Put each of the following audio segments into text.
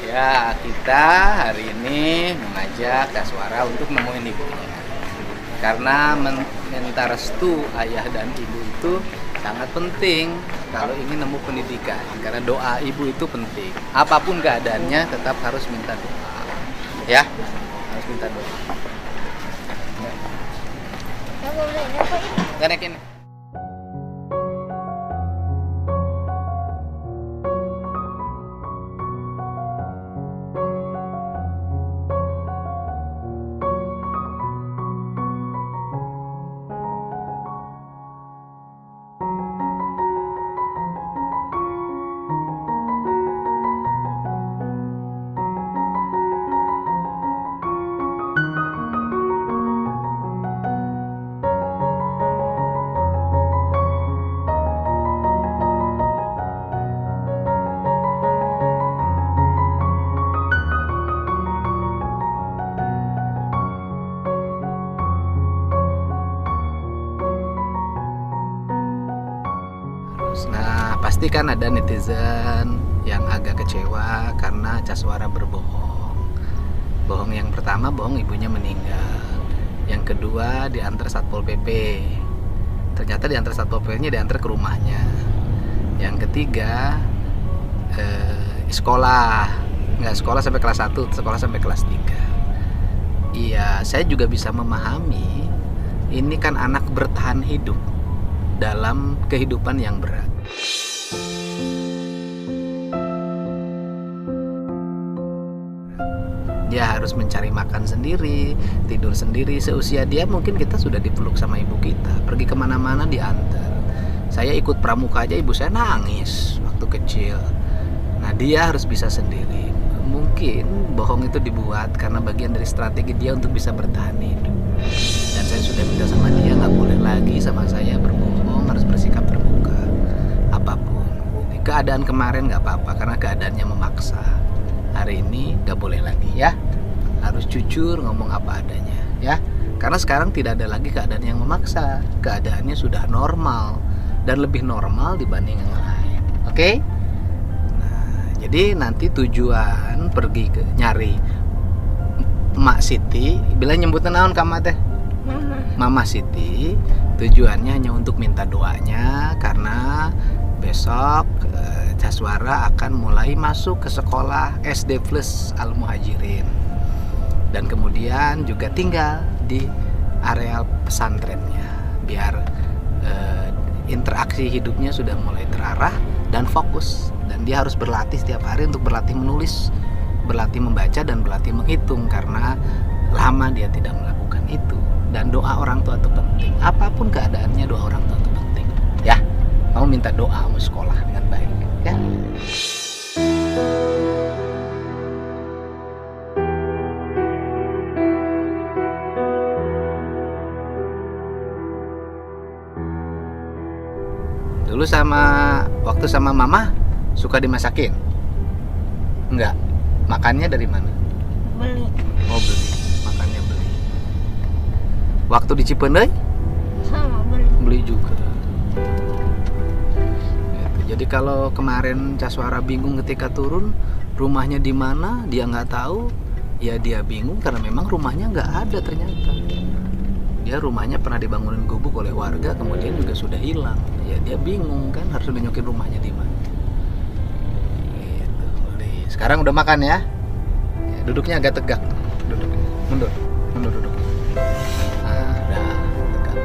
Ya, kita hari ini mengajak Kaswara untuk nemuin ibunya. Karena minta restu ayah dan ibu itu sangat penting kalau ingin nemu pendidikan. Karena doa ibu itu penting. Apapun keadaannya tetap harus minta doa. Ya, harus minta doa. Gak naik ini. Nah, pasti kan ada netizen yang agak kecewa karena Kaswara berbohong. Bohong yang pertama, bohong ibunya meninggal. Yang kedua, diantar Satpol PP. Ternyata diantar Satpol PP-nya diantar ke rumahnya. Yang ketiga, sekolah. Nggak sekolah sampai kelas 1, sekolah sampai kelas 3. Iya, saya juga bisa memahami. Ini kan anak bertahan hidup dalam kehidupan yang berat. Dia harus mencari makan sendiri, tidur sendiri. Seusia dia mungkin kita sudah dipeluk sama ibu kita. Pergi kemana-mana diantar. Saya ikut pramuka aja ibu saya nangis waktu kecil. Nah, dia harus bisa sendiri. Mungkin bohong itu dibuat karena bagian dari strategi dia untuk bisa bertahan hidup. Dan saya sudah minta sama dia nggak boleh lagi sama saya berbohong, harus bersikap terbuka. Apapun. Keadaan kemarin nggak apa-apa karena keadaannya memaksa. Hari ini nggak boleh lagi ya. Harus jujur ngomong apa adanya ya. Karena sekarang tidak ada lagi keadaan yang memaksa. Keadaannya sudah normal dan lebih normal dibanding yang lain. Oke? Nah, jadi nanti tujuan pergi ke nyari Mak Siti, bila nyebutnya naon kamu teh? Mama Siti. Tujuannya hanya untuk minta doanya karena besok Kaswara akan mulai masuk ke sekolah SD Plus Al Muhajirin. Dan kemudian juga tinggal di areal pesantrennya biar interaksi hidupnya sudah mulai terarah dan fokus. Dan dia harus berlatih setiap hari untuk berlatih menulis, berlatih membaca dan berlatih menghitung karena lama dia tidak melakukan itu. Dan doa orang tua itu penting. Apapun keadaannya doa orang tua itu penting. Ya, kamu minta doa mau sekolah dengan baik. Ya. Dulu waktu sama mama suka dimasakin? Enggak. Makannya dari mana? Beli. Oh, beli. Makannya beli. Waktu di Cipeundeuy? Sama beli. Beli juga. Jadi kalau kemarin Kaswara bingung ketika turun rumahnya di mana, dia nggak tahu, ya dia bingung karena memang rumahnya nggak ada ternyata. Dia rumahnya pernah dibangunin gubuk oleh warga, kemudian juga sudah hilang. Ya dia bingung kan harus nunjukin rumahnya di mana. Gitu. Sekarang udah makan ya? Ya, duduknya agak tegak. Duduknya. Mundur duduknya. Nah, udah tegak.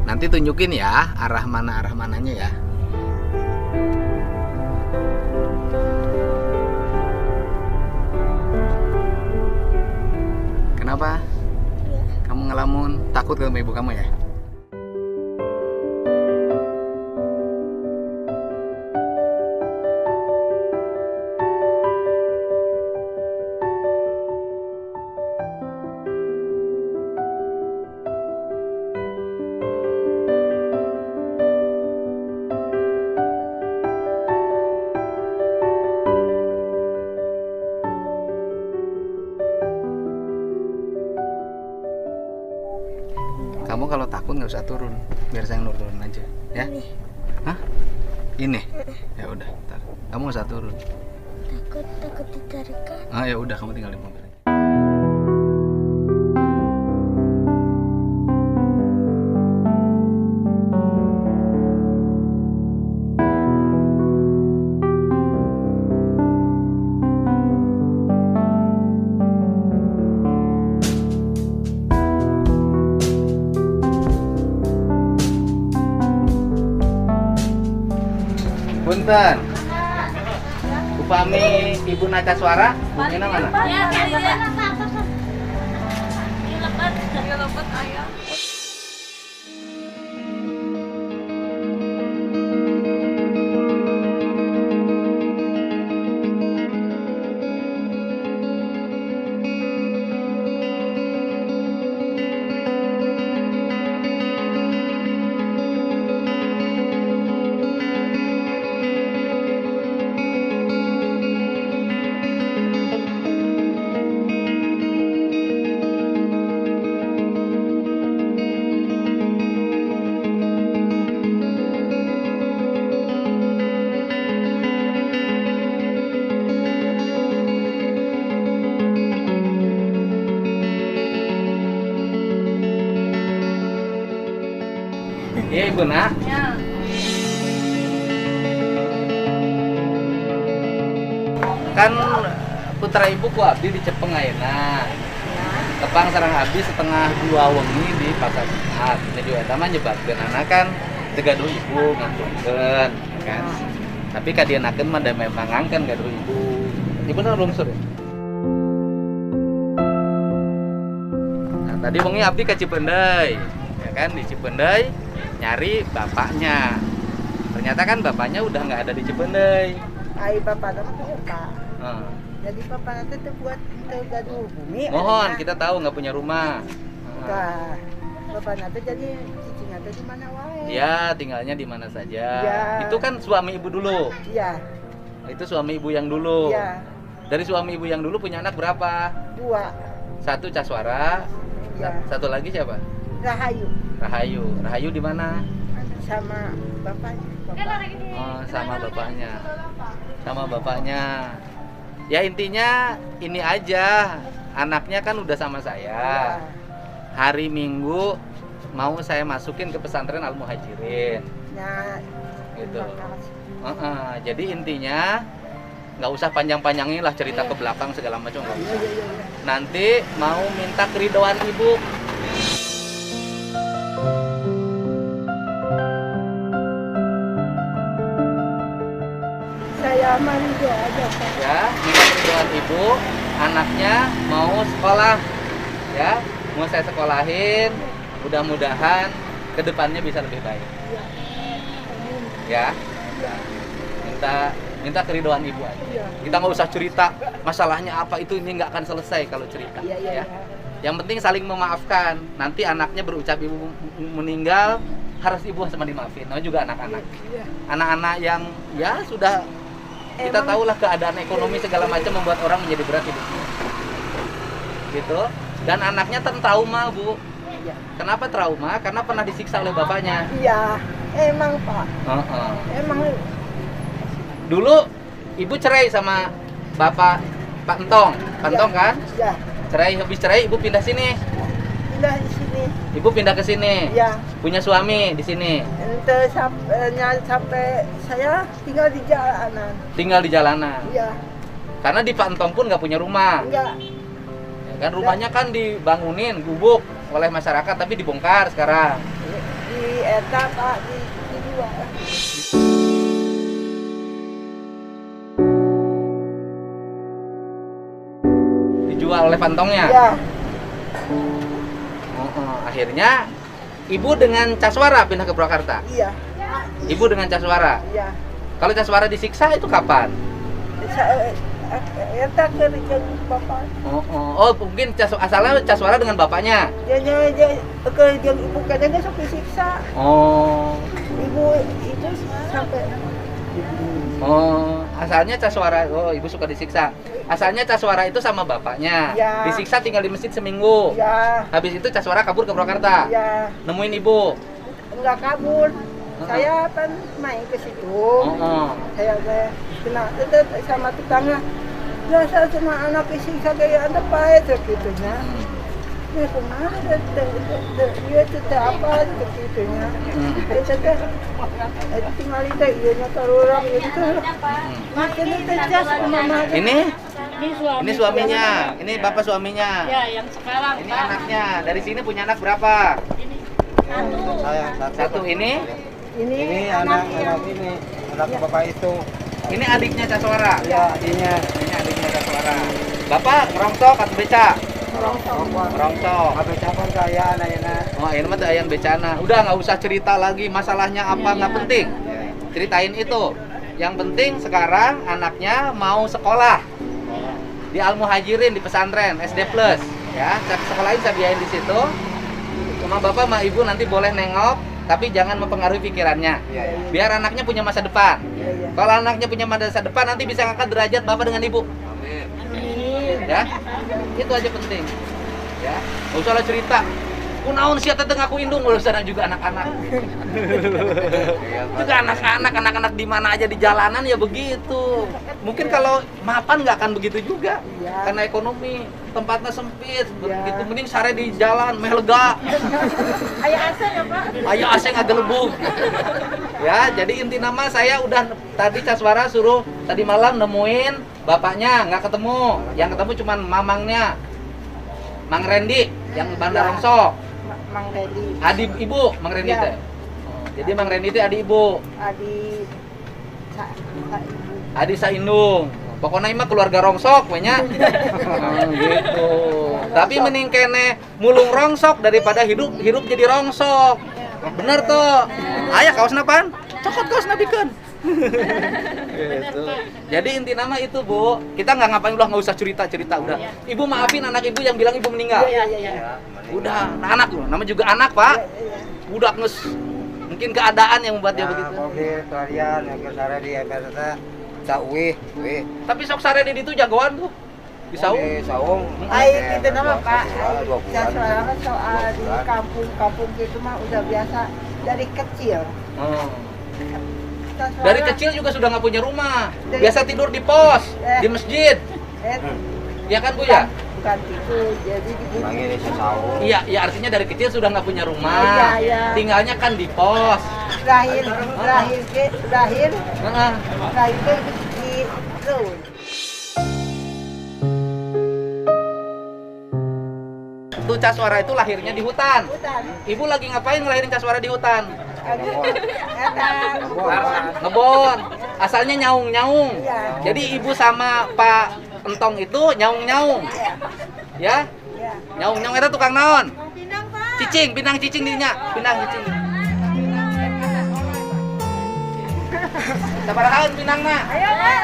Nanti tunjukin ya arah mananya ya. Kenapa? Ya. Kamu ngelamun takut sama ibu kamu ya? Kamu kalau takut nggak usah turun. Biar saya nurun aja, ya. Ini. Hah? Ini? Ya udah, ntar. Kamu nggak usah turun. Takut ditarikan. Ah ya udah, kamu tinggal di mobil aja. Punten. Upami Ibu Naca Suara, buktinya mana? Ya, ini lebat ayam. Iya Ibu Nak. Ya. Kan putra Ibu ku abdi di Cepeng ayeuna. Tepang sareng abdi setengah 2 wengi di Pasar Jumat. Jadi eta mah nyebabkeun anak kan tegaduh Ibu ngantunkeun kan. Tapi kadienakeun mah da memang ngangkeun gaduh Ibu. Ibu na lungsur ya? Nah, tadi wengi abdi ka Cipeundeuy. Ya kan di Cipeundeuy nyari bapaknya. Ternyata kan bapaknya udah nggak ada di Cipeundeuy. Ai bapak nama Pak. Heeh. Jadi bapak nanti tuh buat gaduh bumi. Mohon kita tahu nggak punya rumah. Nah, bapak nanti jadi cici nanti di mana wae. Ya, tinggalnya di mana saja. Ya. Itu kan suami Ibu dulu. Iya. Itu suami Ibu yang dulu. Iya. Dari suami Ibu yang dulu punya anak berapa? 2. Satu Caswara. Iya. Satu lagi siapa? Rahayu Rahayu. Rahayu di mana? sama bapaknya. Oh, sama bapaknya. Sama bapaknya. Ya intinya ini aja. Anaknya kan udah sama saya. Hari Minggu mau saya masukin ke pesantren Al Muhajirin. Nah, Gitu. makasih. Jadi intinya nggak usah panjang-panjangin lah cerita ke belakang segala macam nggak usah. Iya. Nanti mau minta keridhaan Ibu. Saya mandi aja Pak. Ya, minta keridhaan Ibu. Anaknya mau sekolah, ya, mau saya sekolahin. Mudah-mudahan kedepannya bisa lebih baik. Iya. Amin. Ya, Iya. minta keridhaan Ibu aja. Iya. Kita nggak usah cerita masalahnya apa itu, ini nggak akan selesai kalau cerita. Iya. Ya. Yang penting saling memaafkan. Nanti anaknya berucap Ibu meninggal, harus Ibu sama dimaafin. Namanya juga anak-anak. Iya. Anak-anak yang ya sudah kita Emang- tahulah keadaan ekonomi segala macam membuat orang menjadi berat hidupnya. Gitu. Dan anaknya trauma, Bu. Iya. Kenapa trauma? Karena pernah disiksa oleh bapaknya. Iya. Emang Pak. Heeh. Emang Dulu Ibu cerai sama Bapak Pak Entong. Pak Entong kan? ya Cerai, habis cerai Ibu pindah sini. pindah di sini. Ibu pindah ke sini. Ya. Punya suami di sini. Ente sampai saya tinggal di jalanan. Tinggal di jalanan. Iya, Karena di Pak Entong pun nggak punya rumah. enggak. Ya kan rumahnya kan dibangunin, gubuk oleh masyarakat tapi dibongkar sekarang. Di eta Pak di dua. Dijual oleh pantongnya. Ya, Akhirnya Ibu dengan Caswara pindah ke Purwakarta. iya, Ibu dengan Caswara. iya. Kalau Caswara disiksa itu kapan? Eta kerja bapak. Oh, mungkin asalnya Caswara dengan bapaknya. Dia kerja ibu kadang dia sampai siksa. Oh. Ibu itu sampai Asalnya Caswara, Ibu suka disiksa. Asalnya Caswara itu sama bapaknya. Ya. Disiksa tinggal di masjid seminggu. ya, Habis itu Caswara kabur ke Purwakarta. ya. Nemuin Ibu. enggak kabur. Saya kan main ke situ. Saya kena sama tetangga. Biasa sama anak isi kagak ada pae gitunya. Ya kemana dia tetap apa gitunya. Tinggal itu ianya orang gitu. Makin tejas mama. Ini suaminya. Ini bapak suaminya. Ya, yang sekarang Ini Pak. anaknya. Dari sini punya anak berapa? Saya Satu ini. Ini anak ini, anak bapak itu. Ini adiknya Caswara. Ya, adiknya. Ini adiknya Caswara. Bapak ngerongsok atau beca? Ngerongsok. Apa capon saya anaknya. Oh, ini mah teh ayam becana. Udah nggak usah cerita lagi masalahnya apa, nggak penting. Ceritain itu. Yang penting sekarang anaknya mau sekolah di Al Muhajirin di pesantren SD Plus. Ya, saya sekolahin, saya biayain di situ. Sama bapak sama ibu nanti boleh nengok, tapi jangan mempengaruhi pikirannya. Biar anaknya punya masa depan. Kalau anaknya punya masa depan, nanti bisa ngangkat derajat bapak dengan ibu. Ya, itu aja penting. Ya, nggak usah lah cerita. Kunaon sih teh ngaku indung, udah sana juga anak-anak. Juga anak-anak di mana aja di jalanan ya begitu. Mungkin kalau mapan nggak akan begitu juga, karena ekonomi tempatnya sempit, begitu mending sare di jalan, meh lega. Ayah asal ya Pak. Ayo asing agak lebung. Ya, jadi inti nama saya udah tadi Caswara suruh tadi malam nemuin bapaknya, nggak ketemu. Yang ketemu cuman mamangnya, Mang Rendi yang Bandar Rongsok. Mang Dedi. Adik ibu, Mang Rendi Ya. teh. Jadi Mang Rendi teh adik ibu, Adi adik saindung. Pokoknya mah keluarga rongsok we nya. Gitu. Tapi mending kene mulung rongsok daripada hidup jadi rongsok. Bener tuh. Aya kaos napan? Cokot kaos nabikeun. Gitu. Jadi inti nama itu Bu, kita nggak ngapain udah nggak usah cerita udah. Ibu maafin anak ibu yang bilang ibu meninggal. Udah, anak loh, nama juga anak Pak. Udah nges, mungkin keadaan yang membuat dia begitu. Oke, kalian yang kesana di MRT, wih. Tapi sok sare di itu jagoan tuh. Di saung. Di saung. Ai gitu nama Pak. Dua bulan. Saya soal di kampung gitu mah udah biasa dari kecil. Dari kecil juga sudah nggak punya rumah. Biasa tidur di pos, di masjid. Ya kan Bu ya? Bukan itu, jadi di Lagi di saung. Iya, ya artinya dari kecil sudah nggak punya rumah. Iya. Tinggalnya kan di pos. lahir ke Heeh. di road. Tuh Caswara itu lahirnya di hutan. Hutan. Ibu lagi ngapain ngelahirin Caswara di hutan? Ngebon. Asalnya nyaung. Iya. Jadi ibu sama Pak Entong itu nyaung. Ya? Ya. Nyaung itu tukang naon? Cicing, pinang cicing dinya. Sabarahan pinangna. Ayo Pak.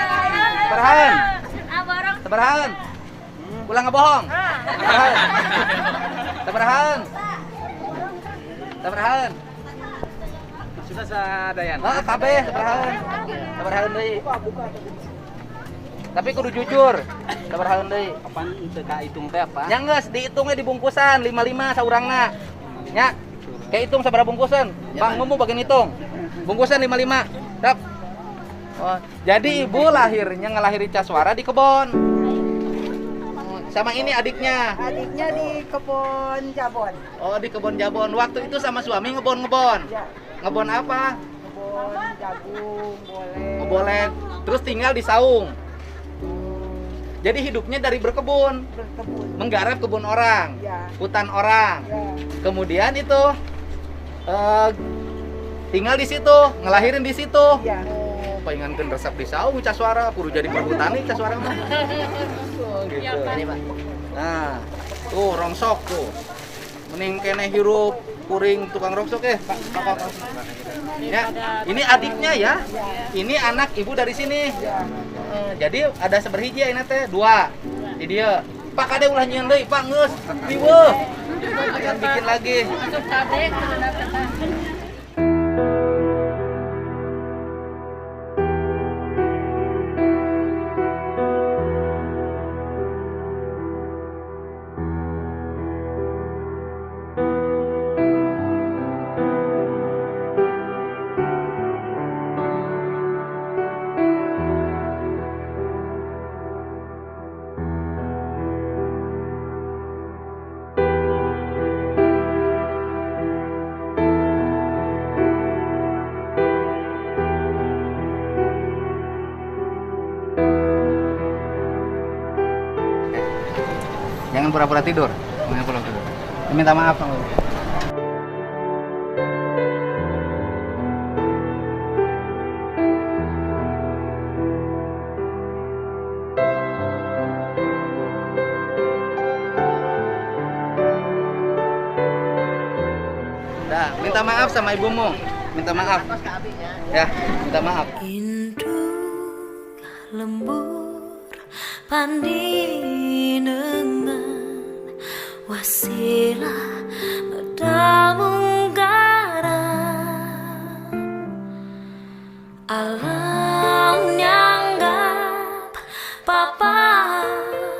Sabarahan. Bareng. Sabarahan. Ulang ngebohong. Sabarahan. Sudah sadayan. Kabeh sabarahan deui. Tapi kudu jujur. Sabarahan deui. Kapan teka hitung teh apa? Nya geus dihitungnya di bungkusan 55 saurangna. Nya. Kayak hitung sabaraha bungkusan. Bang ngomong bagian hitung. Bungkusan 55. Tap. Oh, jadi ibu lahirnya ngelahiri Caswara di kebon. Sama ini adiknya. Adiknya di kebun Jabon. Oh, di kebon Jabon. Waktu itu sama suami ngebon. Ya. Ngebon apa? Kebun jagung, boleh. Boleh. Terus tinggal di saung. Jadi hidupnya dari berkebun, Berkebun. menggarap kebun orang, Ya. hutan orang. Ya. Kemudian itu tinggal di situ, ngelahirin di situ. Ya. Oh, pengenkeun resep di saung Caswara, kudu jadi perhutani Caswara mah. Oh, gitu. Nah, tuh rongsok tuh. Mending kene hirup kuring tukang rongsok Pak. Ya, ini adiknya ya. Ini anak ibu dari sini. Jadi ada seberhiji ini teh, 2 di dia. Pak kade ulah nyieun deui, Pak geus. Riweuh. Jangan bikin lagi. Masuk kade. pura-pura tidur. Minta maaf sama ibu. Dah, minta maaf sama ibumu. Minta maaf. Ya, minta maaf. Induk lembur pandinengan wasilah medamung garam alam nyanggap papasangan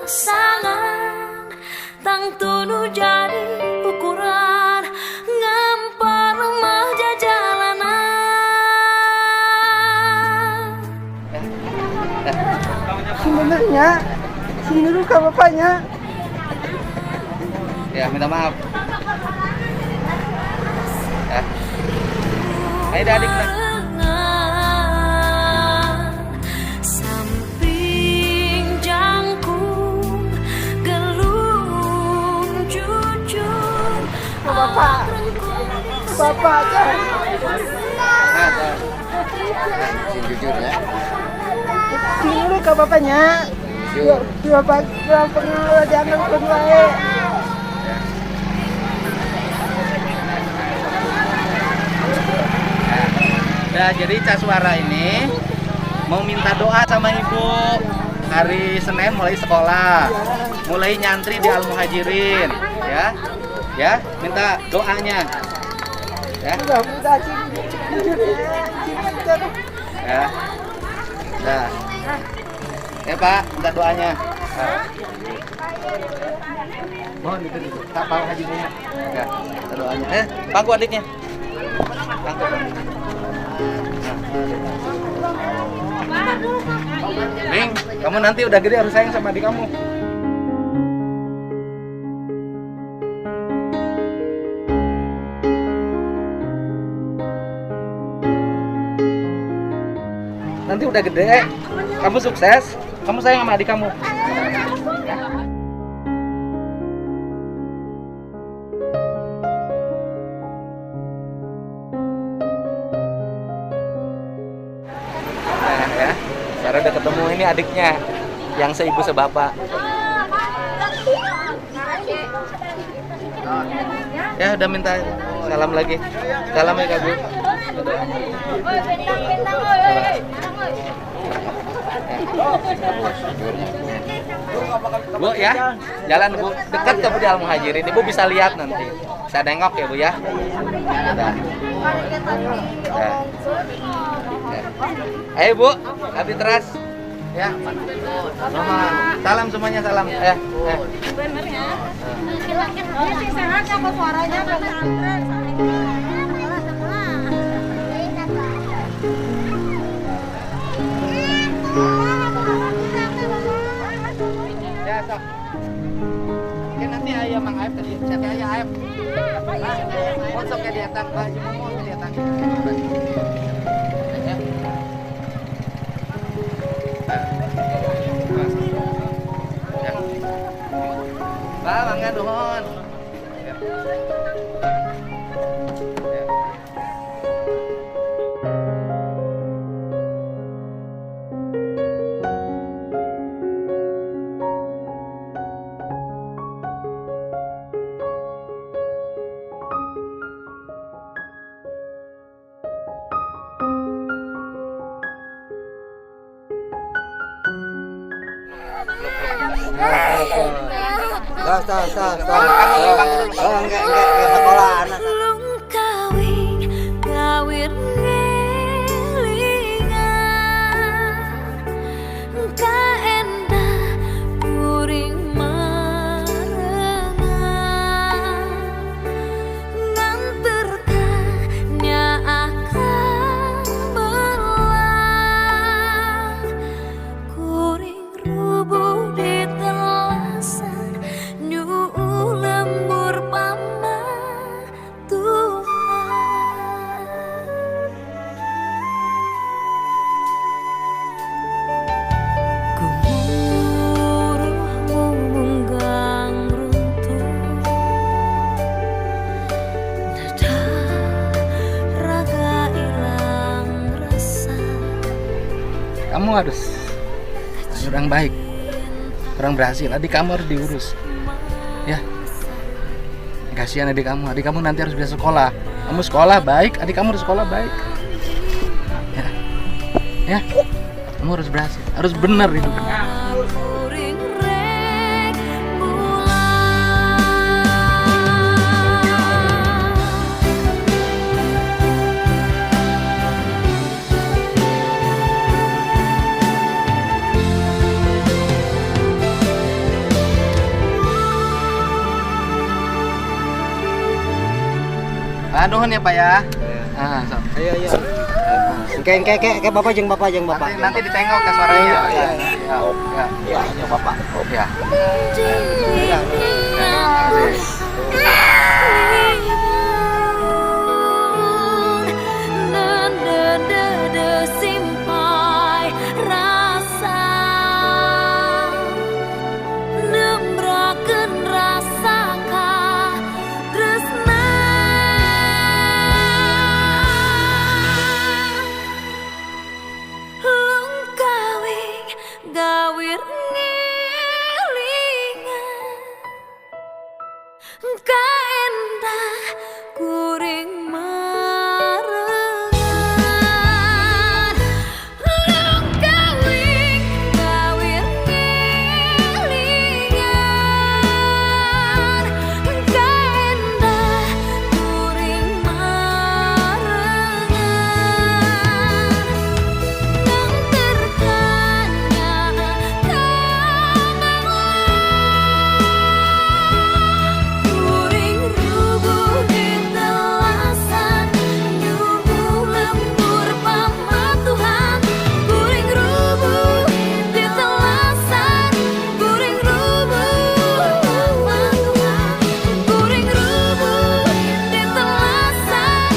tang tunu jadi ukuran ngampar rumah jalanan. Sebenarnya sini dulu ke bapaknya. Ya, minta maaf. Ya. Ayo adik nah. Samping jangkung gelung jujur Bapak kan. Nah, jujur ya. Sini dulu ke bapaknya. Bapak pernah jangan pun baik. Nah, jadi Caswara ini mau minta doa sama ibu. Hari Senin mulai sekolah, mulai nyantri di Al Muhajirin, ya, ya, minta doanya, ya, Mudah-mudahan jujur ya, nah, ya Pak, minta doanya. Mohon itu, Pak Haji punya, ya, minta doanya. Pangku adiknya, pangku. Ning, kamu nanti udah gede harus sayang sama adik kamu. Nanti udah gede, kamu sukses, kamu sayang sama adik kamu. Nah ya, Sarah udah ketemu ini adiknya yang seibu sebapak. Ya udah minta salam lagi. Salam ya Kak Bu. Bu ya, jalan Bu, dekat ke Al Muhajirin. Ibu bisa lihat nanti. Bisa nengok ya Bu ya. Udah. Ya. Ayo Bu, hati teras. Ya. Mohon. Salam semuanya, salam. Bener ya. Ini sih sehat ya kok suaranya pesantren. Ya, sok. Kan nanti ayah Mang Aep tadi, siapa ayah Aep? Konsok ke diatang, Pak. Mau ke diatang. Ya. Ya. Pak, mangga nuhun. Ya. Ya. Enggak sekolah anak. Belum kawin kawin ngelingan kaendah kuring marengan nganterkannya akan belah kuring rubuh di telasan nyu lembur pamatu Kamu harus orang baik, orang berhasil. Adik kamu harus diurus, ya. Kasihan adik kamu nanti harus bisa sekolah. Kamu sekolah baik, adik kamu harus sekolah baik. Ya, kamu harus berhasil, harus benar hidupnya. Kuring rek mulang. Nuhun ya Pak ya. Ah, so. Ayo. Kayak bapak jeng bapak. Nanti ditengok ke suaranya. Ya, bapak. Ya. Simpai rasa nembrakeun rasa ka tresna lungkawing gawir ngelingan kaendah kuring marengan lungkawing gawir ngelingan kaendah kuring marengan nangterkannya kuring rubuh di telasan nyuguh lembur pamatuhan kuring rubuh di telasan kuring rubuh pamatuhan kuring rubuh di telasan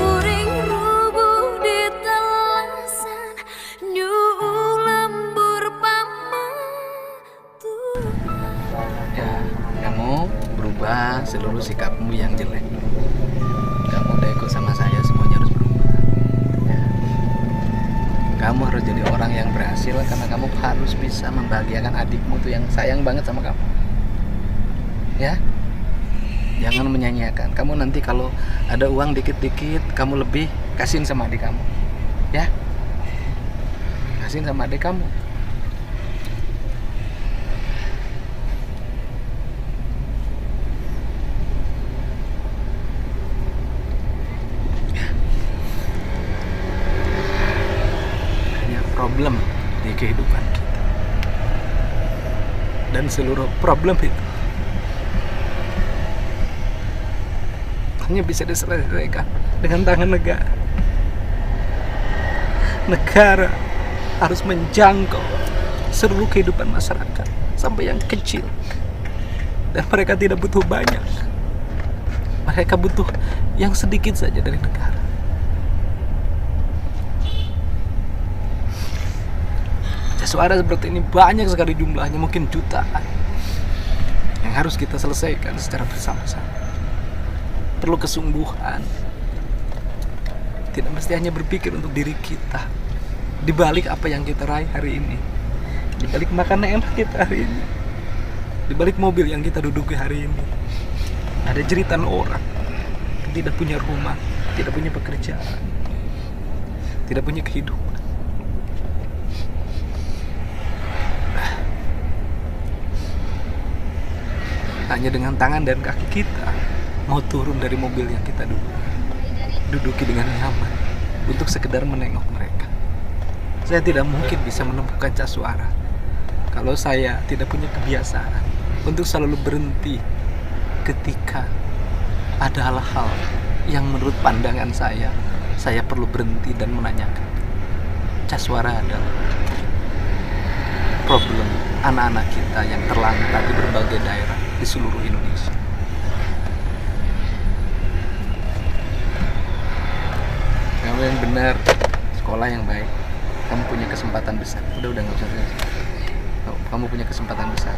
kuring rubuh di telasan nyuguh lembur pamatuhan. Ya, kamu berubah seluruh sikapmu yang jelek. Kamu udah ikut sama saya, semuanya harus berubah. Ya. Kamu harus jadi orang yang berhasil karena kamu harus bisa membahagiakan adikmu tuh yang sayang banget sama kamu. Ya, jangan menyanyiakan. Kamu nanti kalau ada uang dikit-dikit, kamu lebih kasihin sama adik kamu. Ya, kasihin sama adik kamu. Problem di kehidupan kita, dan seluruh problem itu hanya bisa diselesaikan dengan tangan negara. Negara harus menjangkau seluruh kehidupan masyarakat sampai yang kecil, dan mereka tidak butuh banyak, mereka butuh yang sedikit saja dari negara. Suara seperti ini banyak sekali jumlahnya, mungkin jutaan, yang harus kita selesaikan secara bersama-sama. Perlu kesungguhan. Tidak mesti hanya berpikir untuk diri kita. Di balik apa yang kita raih hari ini, di balik makanan enak kita hari ini, di balik mobil yang kita duduki hari ini, ada jeritan orang yang tidak punya rumah, tidak punya pekerjaan, tidak punya kehidupan. Hanya dengan tangan dan kaki kita mau turun dari mobil yang kita duduki dengan nyaman untuk sekedar menengok mereka. Saya tidak mungkin bisa menemukan Casuara kalau saya tidak punya kebiasaan untuk selalu berhenti ketika ada hal-hal yang menurut pandangan saya perlu berhenti dan menanyakan. Casuara adalah problem anak-anak kita yang terlantar di berbagai daerah di seluruh Indonesia. Kamu yang benar, sekolah yang baik, kamu punya kesempatan besar. Udah nggak usah. Kamu punya kesempatan besar.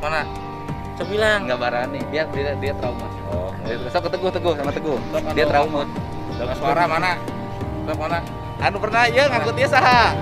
mana? Sok bilang. Nggak berani. Dia trauma. Oh, Sok ke Teguh sama Teguh. Sok, Dia anu, trauma. Sok suara mana? Sok mana? Anu pernah ya ngangkut dia saha?